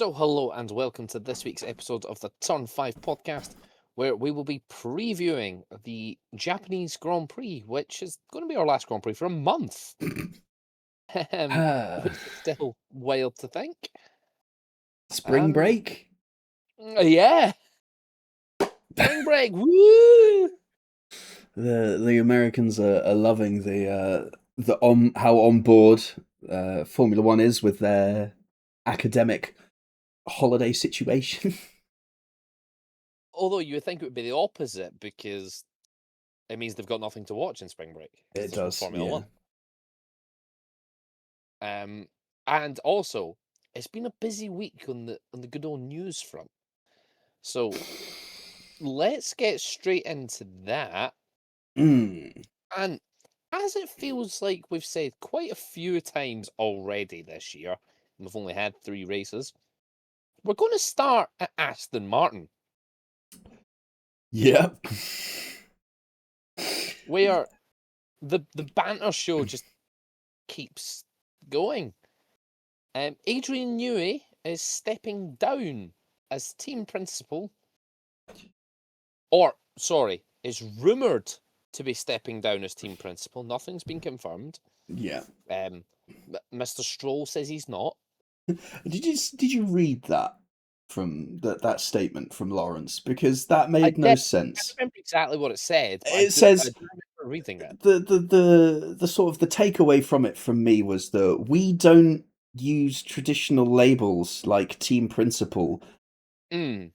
So, hello and welcome to this week's episode of the Turn 5 podcast, where we will be previewing the Japanese Grand Prix, which is going to be our last Grand Prix for a month. Ah, Which is still wild to think. spring break? Yeah. Spring break. Woo! The Americans are loving how on board Formula One is with their academic holiday situation. Although you would think it would be the opposite because it means they've got nothing to watch in spring break. It There's no does, Formula yeah. One. And also, it's been a busy week on the good old news front. So let's get straight into that. Mm. And as it feels like we've said quite a few times already this year, and we've only had 3 races, we're going to start at Aston Martin, Yep. where the banter show just keeps going. Adrian Newey is stepping down as team principal, or sorry, is rumoured to be stepping down as team principal. Nothing's been confirmed. Yeah. Mr. Stroll says he's not. Did you read that from that statement from Lawrence? Because that I made no did. I sense. remember exactly what it said, but I It do says remember reading it. the sort of the takeaway from it from me was that we don't use traditional labels like team principal. Mm,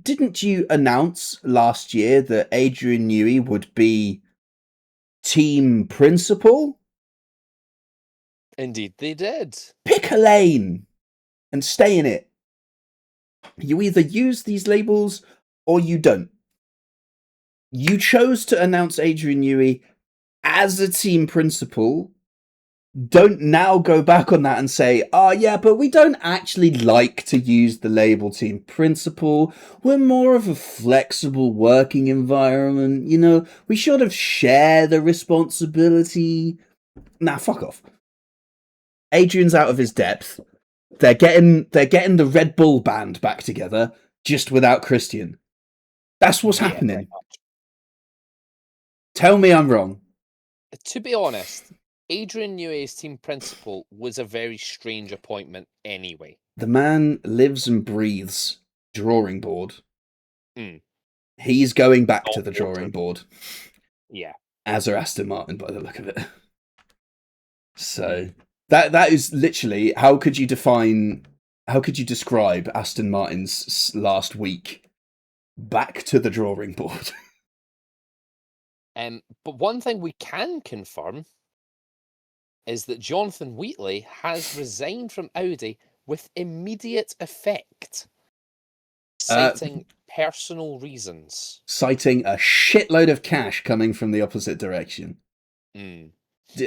Didn't you announce last year that Adrian Newey would be team principal? indeed, they did. Pick a lane and stay in it. You either use these labels or you don't. You chose to announce Adrian Newey as a team principal. Don't now go back on that and say, oh yeah, but we don't actually like to use the label team principal. We're more of a flexible working environment. You know, we should have shared the responsibility. Nah, fuck off. Adrian's out of his depth. They're getting the Red Bull band back together, just without Christian. That's what's Yeah, pretty happening. much. Tell me I'm wrong. To be honest, Adrian Newey's team principal was a very strange appointment anyway. The man lives and breathes drawing board. Mm, He's going back not to the drawing board. Yeah. As are Aston Martin, by the look of it. So that is literally how could you describe Aston Martin's last week? Back to the drawing board. But one thing we can confirm is that Jonathan Wheatley has resigned from Audi with immediate effect, citing personal reasons. Citing a shitload of cash coming from the opposite direction. Mm.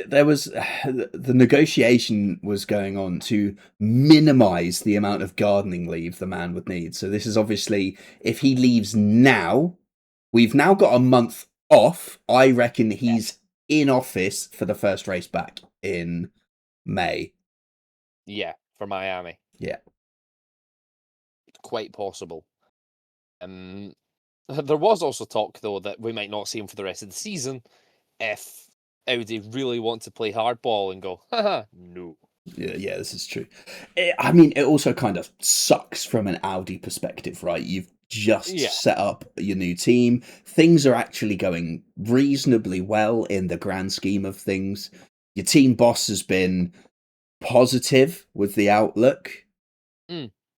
There was the negotiation was going on to minimize the amount of gardening leave the man would need. So this is obviously, if he leaves now, we've now got a month off. I reckon he's in office for the first race back in May. Yeah, for Miami. Yeah. Quite possible. There was also talk, though, that we might not see him for the rest of the season if Audi really want to play hardball and go, haha, no. Yeah, this is true. I mean, it also kind of sucks from an Audi perspective, right? You've just set up your new team. Things are actually going reasonably well in the grand scheme of things. Your team boss has been positive with the outlook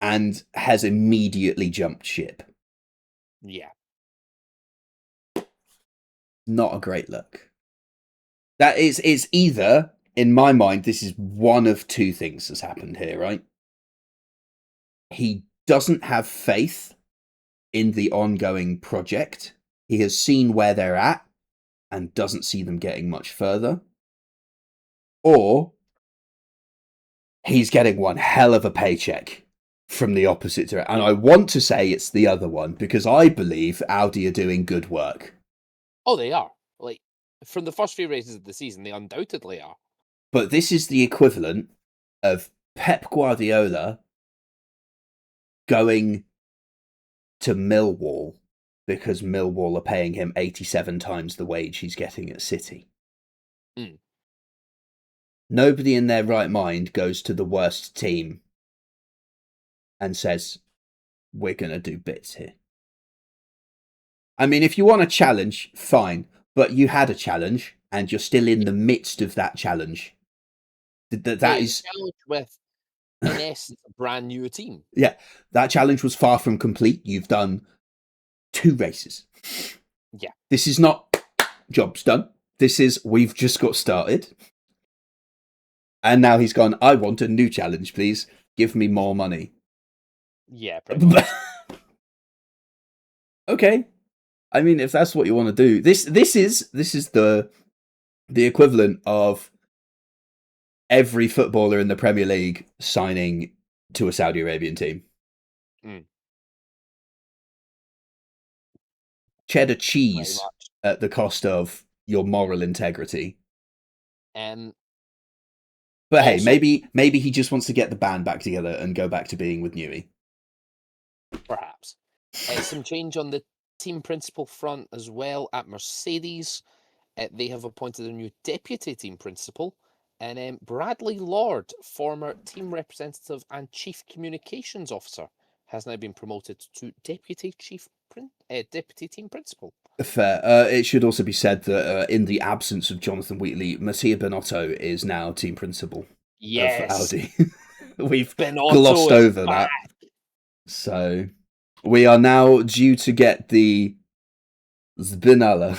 and has immediately jumped ship. Yeah. Not a great look. That is, it's either, in my mind, this is one of two things that's happened here, right? He doesn't have faith in the ongoing project. He has seen where they're at and doesn't see them getting much further. Or he's getting one hell of a paycheck from the opposite direction. And I want to say it's the other one because I believe Audi are doing good work. Oh, they are. Like, from the first few races of the season, they undoubtedly are. But this is the equivalent of Pep Guardiola going to Millwall because Millwall are paying him 87 times the wage he's getting at City. Mm. Nobody in their right mind goes to the worst team and says, we're going to do bits here. I mean, if you want a challenge, fine. But you had a challenge, and you're still in the midst of that challenge. That is... challenge with, in essence, a brand new team. Yeah, that challenge was far from complete. You've done 2 races. Yeah. This is not job's done. This is we've just got started. And now he's gone, I want a new challenge, please. Give me more money. Yeah, pretty much. Okay. I mean, if that's what you want to do, this is the equivalent of every footballer in the Premier League signing to a Saudi Arabian team. Mm. Cheddar cheese at the cost of your moral integrity. But hey, also, maybe he just wants to get the band back together and go back to being with Newey. Perhaps. Some change on the team principal front as well at Mercedes. They have appointed a new deputy team principal. And Bradley Lord, former team representative and chief communications officer, has now been promoted to deputy team principal. Fair. It should also be said that in the absence of Jonathan Wheatley, Mattia Binotto is now team principal of Audi. We've glossed over that. So we are now due to get the Zbinala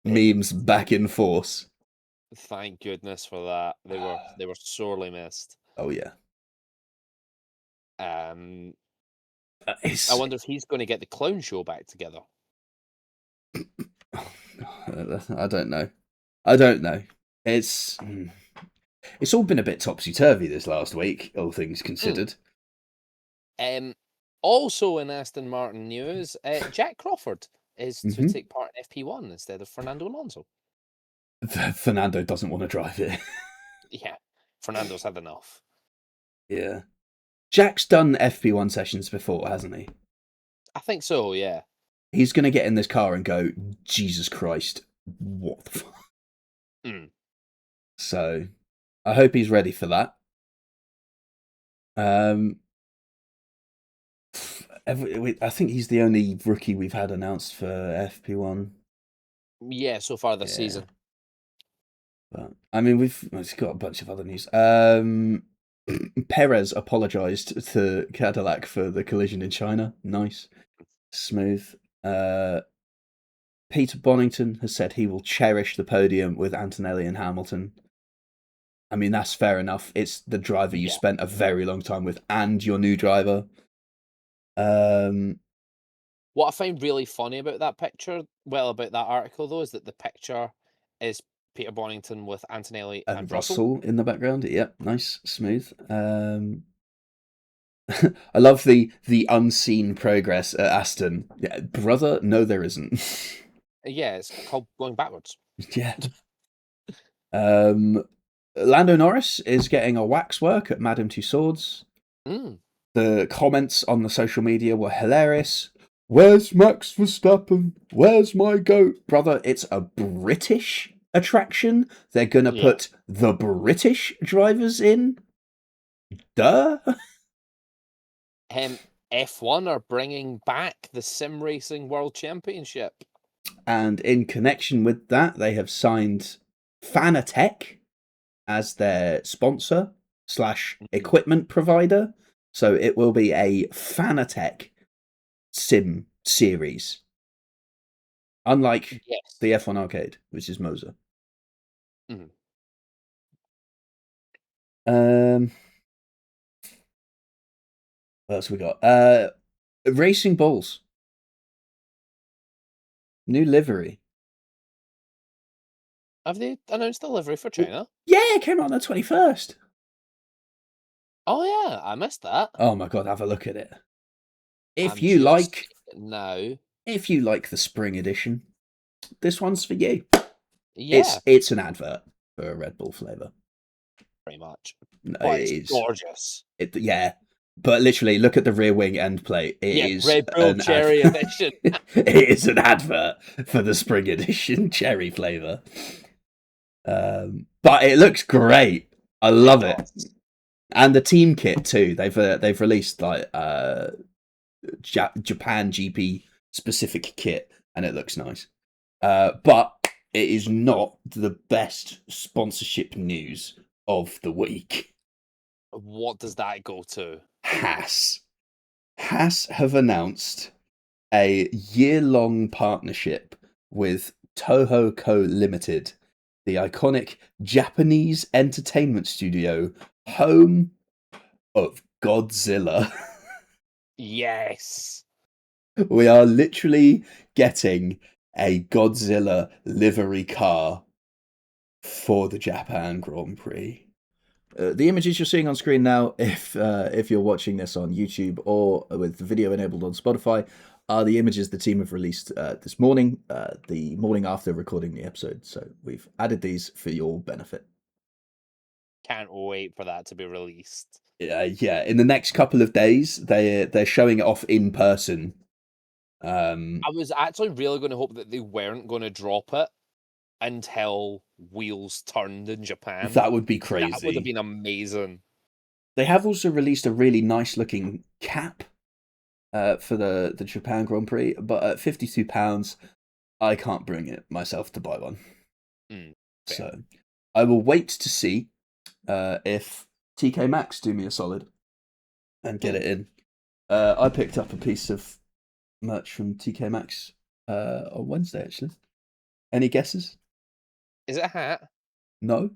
memes back in force. Thank goodness for that. They were sorely missed. Oh yeah. I wonder if he's going to get the clown show back together. I don't know. It's all been a bit topsy-turvy this last week, all things considered. Also in Aston Martin news, Jack Crawford is to take part in FP1 instead of Fernando Alonso. Fernando doesn't want to drive it. Yeah, Fernando's had enough. Yeah. Jack's done FP1 sessions before, hasn't he? I think so, yeah. He's going to get in this car and go, Jesus Christ, what the fuck? So, I hope he's ready for that. I think he's the only rookie we've had announced for FP1. Yeah, so far this season. But I mean, we've got a bunch of other news. Perez apologized to Cadillac for the collision in China. Nice, smooth. Peter Bonington has said he will cherish the podium with Antonelli and Hamilton. I mean, that's fair enough. It's the driver you spent a very long time with and your new driver. What I find really funny about that picture, about that article though, is that the picture is Peter Bonington with Antonelli and Russell in the background. Yep, nice, smooth. I love the unseen progress at Aston. Yeah, brother, no, there isn't. Yeah, it's called going backwards. Yeah. Lando Norris is getting a waxwork at Madame Tussauds. The comments on the social media were hilarious. Where's Max Verstappen? Where's my goat? Brother, it's a British attraction. They're going to put the British drivers in. Duh. F1 are bringing back the Sim Racing World Championship. And in connection with that, they have signed Fanatec as their sponsor / equipment provider. So it will be a Fanatec sim series. Unlike the F1 Arcade, which is Moser. What else we got? Racing Bulls. New livery. Have they announced the livery for China? Yeah, it came out on the 21st. Oh yeah, I missed that. Oh my god, have a look at it. If you like the spring edition, this one's for you. Yeah. It's an advert for a Red Bull flavour. Pretty much. No, but it's gorgeous. Yeah. But literally, look at the rear wing end plate. It Yeah, is Red Bull an Cherry Edition. it is an advert for the spring edition cherry flavor. But it looks great. I love it, Does. and the team kit too. They've released like Japan GP specific kit, and it looks nice. But it is not the best sponsorship news of the week. What does that go to? Haas have announced a year-long partnership with Toho Co. Limited, the iconic Japanese entertainment studio, home of Godzilla. Yes. We are literally getting a Godzilla livery car for the Japan Grand Prix. The images you're seeing on screen now, if you're watching this on YouTube or with the video enabled on Spotify, are the images the team have released this morning, the morning after recording the episode. So we've added these for your benefit. Can't wait for that to be released. Yeah. In the next couple of days, they're showing it off in person. I was actually really going to hope that they weren't going to drop it until wheels turned in Japan. That would be crazy. That would have been amazing. They have also released a really nice looking cap for the Japan Grand Prix, but at £52, I can't bring it myself to buy one. So I will wait to see if TK Maxx do me a solid and get it in. I picked up a piece of merch from TK Maxx on Wednesday, actually. Any guesses? Is it a hat? No.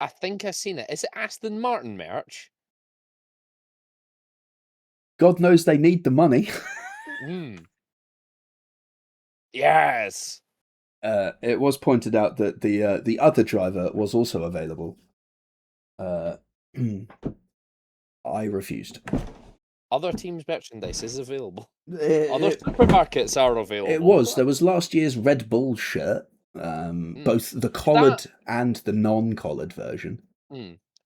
I think I've seen it. Is it Aston Martin merch? God knows they need the money. Yes. It was pointed out that the other driver was also available. I refused. Other teams' merchandise is available. Other supermarkets are available. It was. There was last year's Red Bull shirt, both the collared and the non-collared version.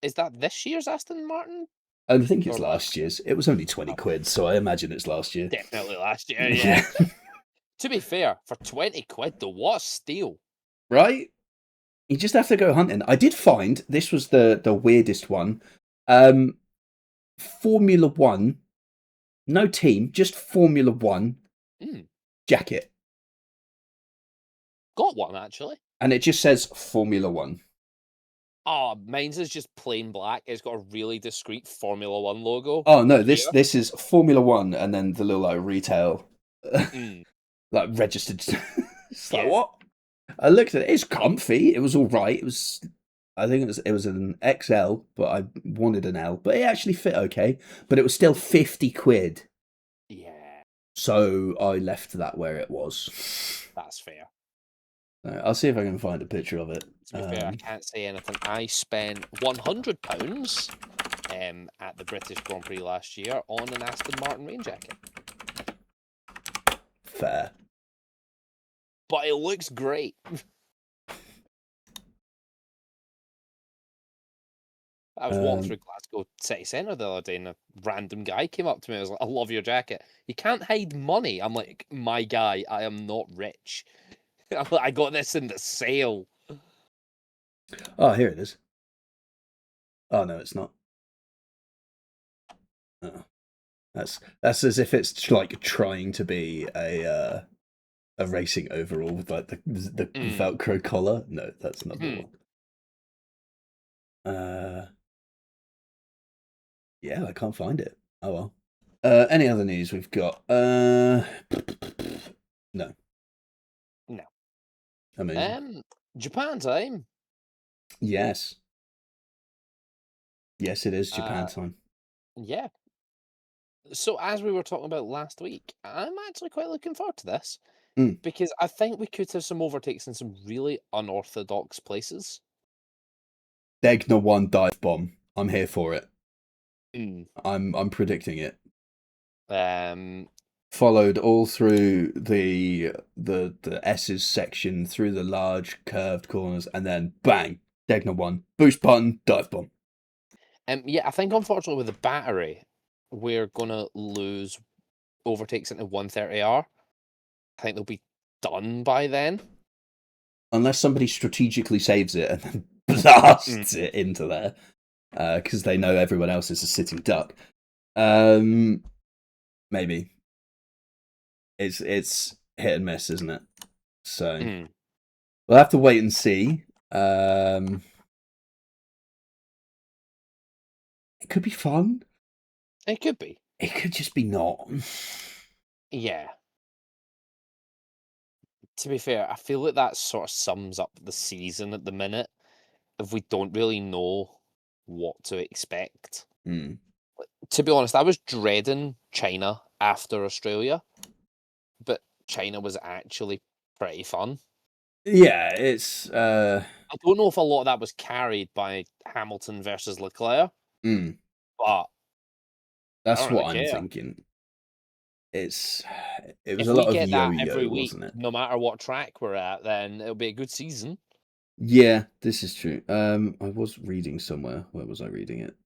Is that this year's Aston Martin? I think it's last year's. It was only 20 quid, so I imagine it's last year. Definitely last year, yeah. To be fair, for 20 quid, though, what a steal. Right? You just have to go hunting. I did find, this was the weirdest one, Formula One, no team, just Formula One jacket. Got one, actually. And it just says Formula One. Oh, mine's is just plain black. It's got a really discreet Formula One logo. Oh, no, this is Formula One, and then the little, like, retail, like, registered. It's like, what? I looked at it. It's comfy. It was all right. I think it was an XL, but I wanted an L. But it actually fit okay. But it was still 50 quid. Yeah. So I left that where it was. That's fair. I'll see if I can find a picture of it. To be fair, I can't say anything. I spent £100 at the British Grand Prix last year on an Aston Martin rain jacket. Fair. But it looks great. I was walking through Glasgow city centre the other day and a random guy came up to me and was like, I love your jacket. You can't hide money. I'm like, my guy, I am not rich. I got this in the sale. Oh, here it is. Oh, no, it's not. Oh. That's as if it's like trying to be a racing overall with like the Velcro collar. No, that's not the one. Yeah, I can't find it. Oh well. Any other news we've got? No. Amazing. Japan time. Yes. Yes, it is Japan time. Yeah. So as we were talking about last week, I'm actually quite looking forward to this. Because I think we could have some overtakes in some really unorthodox places. Degna 1 dive bomb. I'm here for it. I'm predicting it. Followed all through the S's section, through the large curved corners, and then bang, Degna 1, boost button, dive bomb. Yeah, I think unfortunately with the battery, we're gonna lose overtakes into 130R. I think they'll be done by then. Unless somebody strategically saves it and then blasts it into there, because they know everyone else is a sitting duck. Maybe it's hit and miss, isn't it? So we'll have to wait and see. It could be fun. It could be. It could just be not. Yeah. To be fair, I feel like that sort of sums up the season at the minute. If we don't really know what to expect. To be honest, I was dreading China after Australia, but China was actually pretty fun. Yeah, it's. I don't know if a lot of that was carried by Hamilton versus Leclerc, but that's really what I'm care. thinking. It was if a we lot of get that every yo-yo, week, wasn't it? no matter what track we're at, then it'll be a good season. Yeah, this is true. I was reading somewhere. Where was I reading it?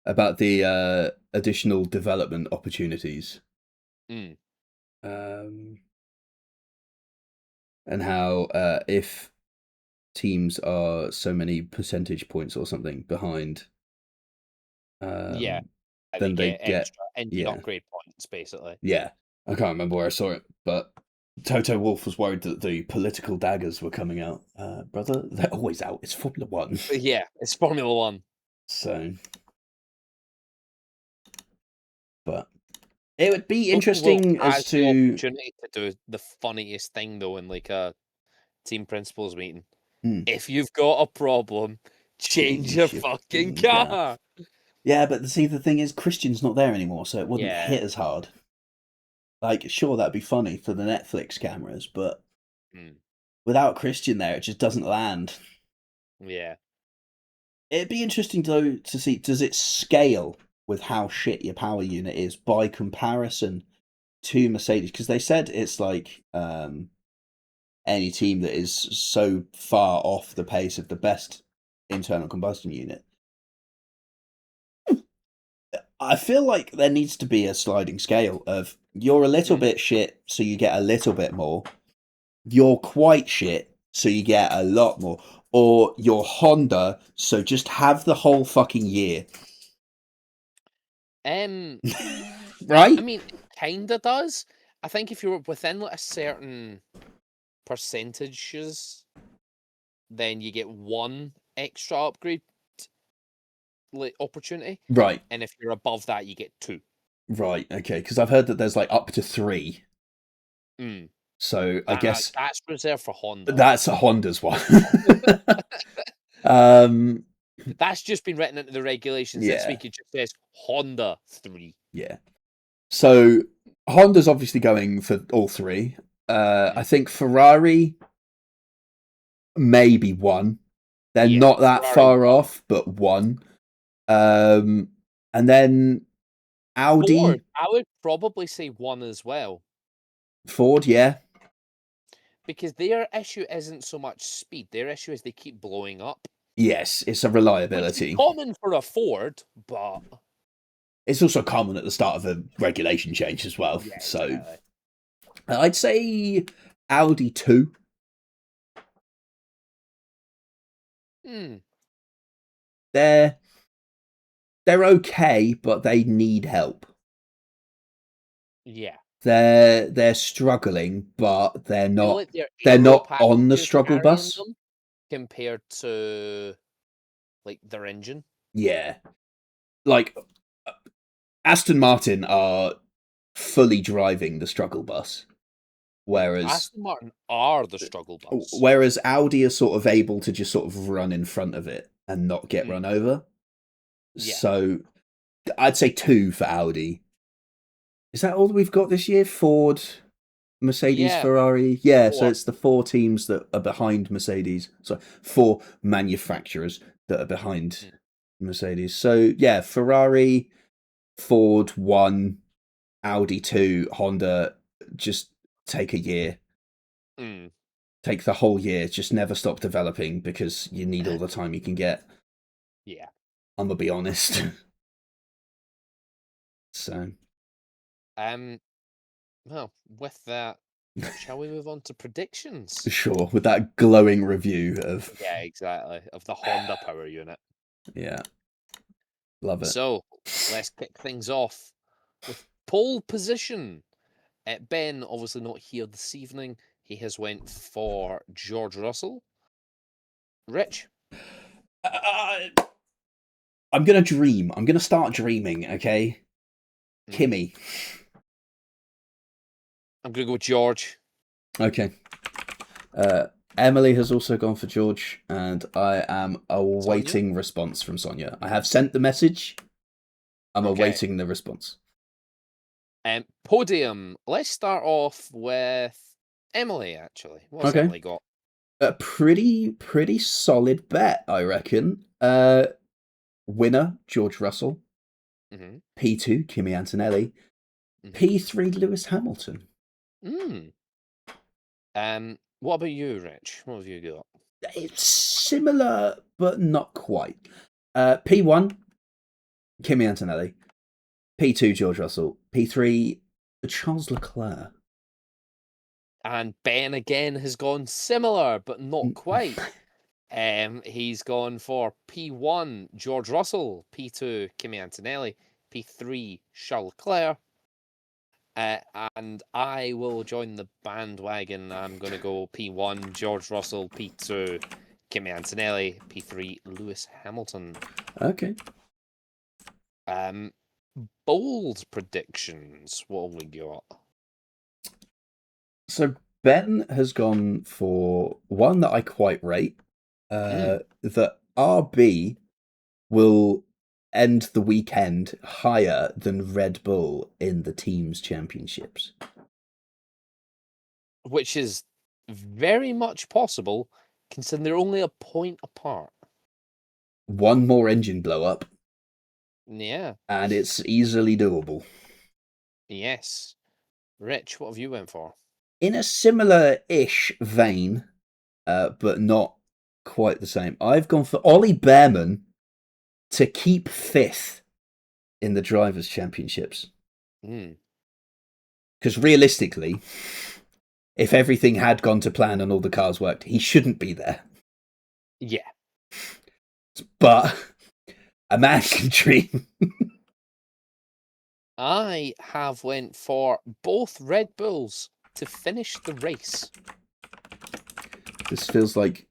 About the additional development opportunities. And how if teams are so many percentage points or something behind, Yeah, then they get get extra engine upgrade points, basically. Yeah, I can't remember where I saw it, but Toto Wolff was worried that the political daggers were coming out. Brother, they're always out. It's Formula One. Yeah, it's Formula One. So, but it would be Toto interesting Wolff as has the to opportunity to do the funniest thing though in like a team principals meeting. Hmm. If you've got a problem, change your fucking car. Yeah, but see, the thing is, Christian's not there anymore, so it wouldn't hit as hard. Like, sure, that'd be funny for the Netflix cameras, but without Christian there, it just doesn't land. Yeah. It'd be interesting though to see, does it scale with how shit your power unit is by comparison to Mercedes? Because they said it's like any team that is so far off the pace of the best internal combustion unit. I feel like there needs to be a sliding scale of you're a little bit shit, so you get a little bit more. You're quite shit, so you get a lot more. Or you're Honda, so just have the whole fucking year. Right? I mean, it kinda does. I think if you're within like a certain percentages, then you get one extra upgrade like opportunity. Right. And if you're above that, you get 2. Right, okay, because I've heard that there's like up to 3. So I guess that's reserved for Honda. that's a Honda's one. That's just been written into the regulations this week. It just says Honda 3. Yeah. So Honda's obviously going for all 3. I think Ferrari maybe 1. They're not that Ferrari far off, but 1. And then Audi. Ford, I would probably say 1 as well. Ford, yeah. Because their issue isn't so much speed. Their issue is they keep blowing up. Yes, it's a reliability. Which is common for a Ford, but it's also common at the start of a regulation change as well. Yeah, so exactly. I'd say Audi 2. They're okay, but they need help. Yeah. They're struggling, but they're not like they're not on the struggle bus compared to like their engine. Yeah. Like Aston Martin are fully driving the struggle bus. Whereas Aston Martin are the struggle bus. Whereas Audi are sort of able to just sort of run in front of it and not get run over. Yeah. So I'd say 2 for Audi. Is that all we've got this year? Ford, Mercedes, Ferrari? Yeah, 4. So it's the 4 teams that are behind Mercedes. So 4 manufacturers that are behind Mercedes. So yeah, Ferrari, Ford 1, Audi 2, Honda just take a year. Take the whole year, just never stop developing because you need all the time you can get. Yeah. I'm gonna be honest. So, Well, with that, shall we move on to predictions? sure, with that glowing review of Yeah, exactly. Of the Honda Power Unit. yeah, love it. So let's kick things off with pole position. Ben, obviously not here this evening. He has went for George Russell. Rich? Uh, I'm gonna dream. I'm gonna start dreaming. Okay, Mhm. Kimmy. I'm going to go with George. Okay. Emily has also gone for George, and I am Sonia? awaiting response from Sonia. I have sent the message. I'm Okay. awaiting the response. Podium. Let's start off with Emily, actually. What has Okay. Emily got? A pretty solid bet, I reckon. Winner George Russell, Mm-hmm. P2 Kimi Antonelli, Mm-hmm. P3 Lewis Hamilton. Mm. What about you, Rich? What have you got? It's similar, but not quite. P1 Kimi Antonelli, P2 George Russell, P3 Charles Leclerc. And Ben again has gone similar, but not Mm. quite. He's gone for P1 George Russell, P2 Kimi Antonelli, P3 Charles Leclerc, and I will join the bandwagon. I'm going to go P1 George Russell, P2 Kimi Antonelli, P3 Lewis Hamilton. Okay. Bold predictions. What have we got? So Ben has gone for one that I quite rate. That RB will end the weekend higher than Red Bull in the teams championships. Which is very much possible, considering they're only a point apart. One more engine blow up, Yeah. and it's easily doable. Yes. Rich, what have you went for? In a similar-ish vein, but not quite the same, I've gone for Ollie Behrman to keep fifth in the Drivers' Championships. Mm. Because realistically, if everything had gone to plan and all the cars worked, he shouldn't be there. Yeah. But a man can dream. I have went for both Red Bulls to finish the race. This feels like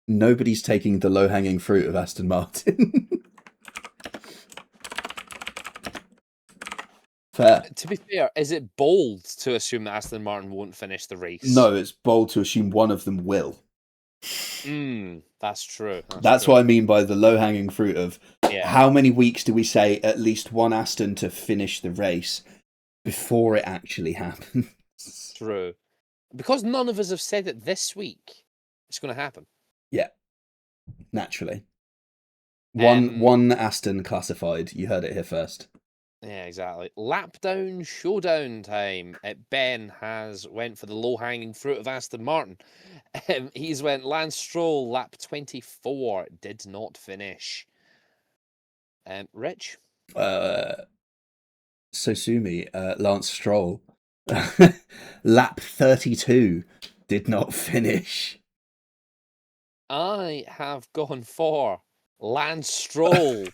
nobody's taking the low-hanging fruit of Aston Martin. Fair. To be fair, is it bold to assume that Aston Martin won't finish the race? No, it's bold to assume one of them will. That's true. That's what I mean by the low-hanging fruit of Yeah, how many weeks do we say at least one Aston to finish the race before it actually happens? true. Because none of us have said it this week, it's going to happen. Yeah, naturally. Um, One Aston classified. You heard it here first. Yeah, exactly. Lap down showdown time. Ben has went for the low hanging fruit of Aston Martin. He's went Lance Stroll lap 24, did not finish. Rich? Sosumi, Lance Stroll, lap 32, did not finish. I have gone for Lance Stroll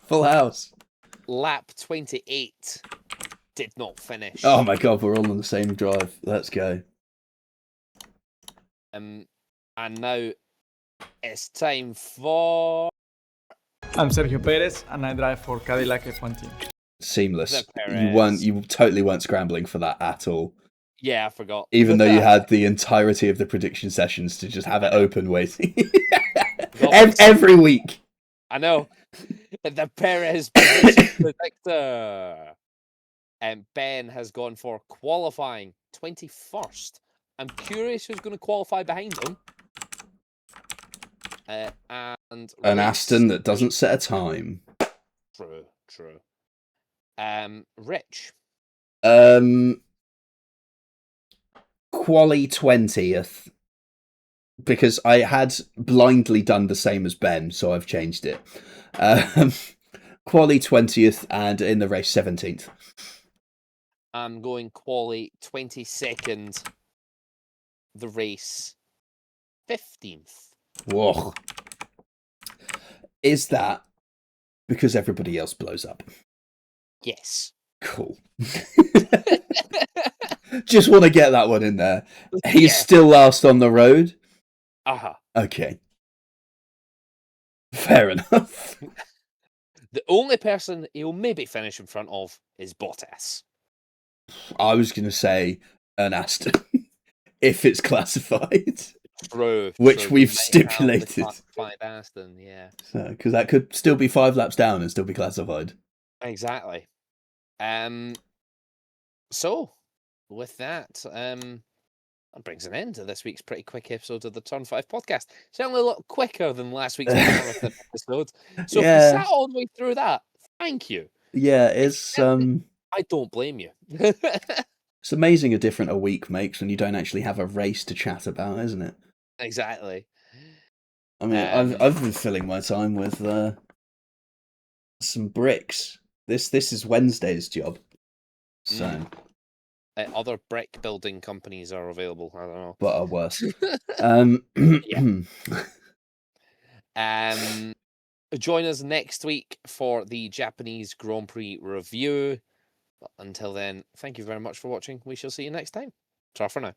Full house. lap 28, did not finish. Oh my god, we're all on the same drive. Let's go. And now it's time for I'm Sergio Perez, and I drive for Cadillac F1 team. Seamless. The Perez. You totally weren't scrambling for that at all. Yeah, I forgot. Even though you had the entirety of the prediction sessions to just have it open waiting. Every week. I know. The Perez position predictor. And Ben has gone for qualifying 21st. I'm curious who's going to qualify behind him. And An race- Aston that doesn't set a time. True. Rich. Quali 20th. because I had blindly done the same as Ben, so I've changed it. Quali 20th and in the race 17th. I'm going quali 22nd, the race 15th. Whoa. Is that because everybody else blows up? Yes. Cool. Just want to get that one in there. He's Yeah. still last on the road? Uh-huh. Okay. Fair enough. The only person he'll maybe finish in front of is Bottas. I was going to say an Aston, if it's classified. True. Which true. we've He might have the stipulated. classified Aston, yeah. Because that could still be 5 laps down and still be classified. Exactly. So, with that, that brings an end to this week's pretty quick episode of the Turn 5 podcast. Certainly a lot quicker than last week's marathon episode. So if you sat all the way through that, thank you. Yeah, it's I don't blame you. it's amazing how different a week makes when you don't actually have a race to chat about, isn't it? Exactly. I mean, I've been filling my time with some bricks. This is Wednesday's job. So other brick building companies are available. I don't know, but are worse. Join us next week for the Japanese Grand Prix review. But until then, thank you very much for watching. We shall see you next time. Ta for now.